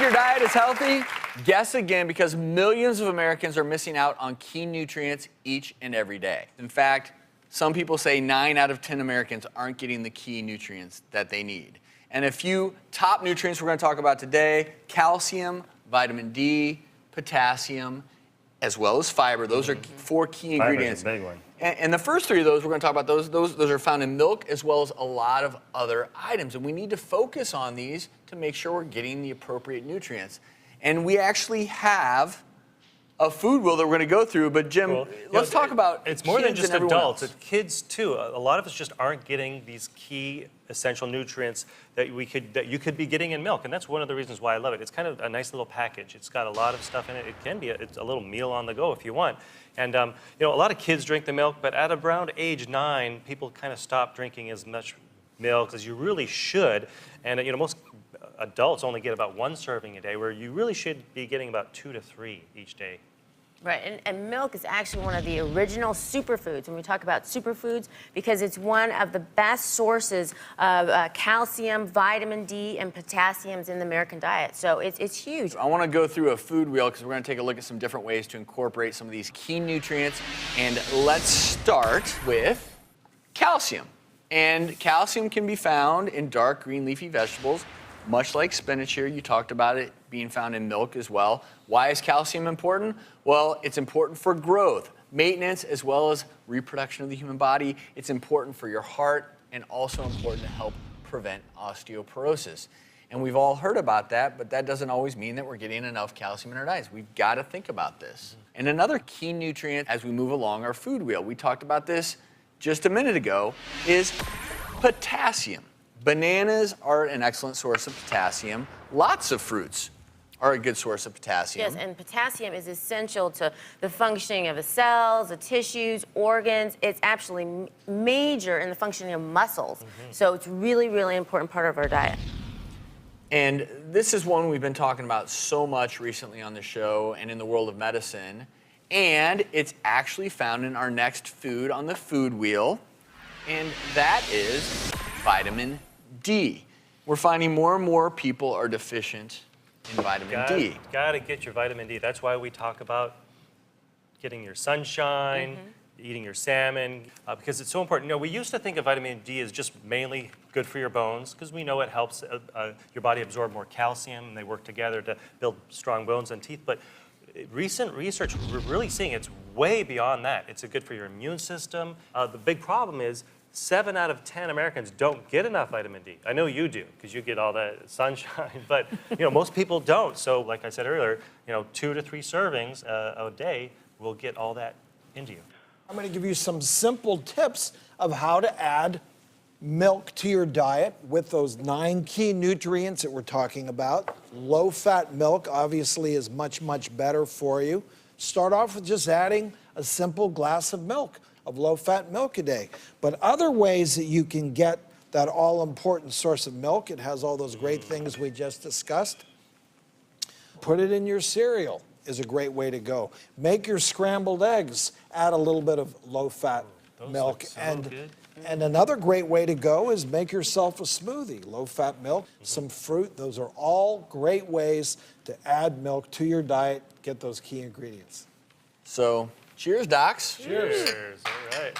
your diet is healthy? Guess again, because millions of Americans are missing out on key nutrients each and every day. In fact, some people say 9 out of 10 Americans aren't getting the key nutrients that they need. And a few top nutrients we're going to talk about today: calcium, vitamin D, potassium, as well as fiber. Those are 4 key ingredients. Fiber's a big one. And the first 3 of those, we're going to talk about those are found in milk as well as a lot of other items. And we need to focus on these to make sure we're getting the appropriate nutrients. And we actually have a food wheel that we're going to go through. But Jim, let's talk about it's more than just adults. Else. It's kids too. A lot of us just aren't getting these key essential nutrients that you could be getting in milk, and that's one of the reasons why I love it. It's kind of a nice little package. It's got a lot of stuff in it. It can be it's a little meal on the go if you want. And you know, a lot of kids drink the milk, but at around age 9, people kind of stop drinking as much milk as you really should. And you know, most adults only get about 1 serving a day, where you really should be getting about 2 to 3 each day. Right, and milk is actually one of the original superfoods when we talk about superfoods, because it's one of the best sources of calcium, vitamin D, and potassiums in the American diet. So it's huge. I want to go through a food wheel because we're going to take a look at some different ways to incorporate some of these key nutrients. And let's start with calcium. And calcium can be found in dark green leafy vegetables, much like spinach here. You talked about it being found in milk as well. Why is calcium important? Well, it's important for growth, maintenance, as well as reproduction of the human body. It's important for your heart and also important to help prevent osteoporosis. And we've all heard about that, but that doesn't always mean that we're getting enough calcium in our diets. We've got to think about this. And another key nutrient as we move along our food wheel, we talked about this just a minute ago, is potassium. Bananas are an excellent source of potassium. Lots of fruits are a good source of potassium. Yes, and potassium is essential to the functioning of the cells, the tissues, organs. It's absolutely major in the functioning of muscles. So it's really, really important part of our diet. And this is one we've been talking about so much recently on the show and in the world of medicine. And it's actually found in our next food on the food wheel, and that is vitamin D. We're finding more and more people are deficient in vitamin D. Gotta get your vitamin D. That's why we talk about getting your sunshine, eating your salmon, because it's so important. You know, we used to think of vitamin D as just mainly good for your bones, because we know it helps your body absorb more calcium, and they work together to build strong bones and teeth. But recent research, we're really seeing it's way beyond that. It's good for your immune system. The big problem is 7 out of 10 Americans don't get enough vitamin D. I know you do, because you get all that sunshine, but you know, most people don't. So like I said earlier, you know, 2 to 3 servings a day will get all that into you. I'm going to give you some simple tips of how to add milk to your diet with those 9 key nutrients that we're talking about. Low-fat milk obviously is much, much better for you. Start off with just adding a simple glass of milk, of low-fat milk a day. But other ways that you can get that all-important source of milk, it has all those great things we just discussed. Put it in your cereal is a great way to go. Make your scrambled eggs, add a little bit of low-fat milk. And another great way to go is make yourself a smoothie. Low-fat milk, some fruit. Those are all great ways to add milk to your diet, get those key ingredients. So, cheers, docs. Cheers. All right.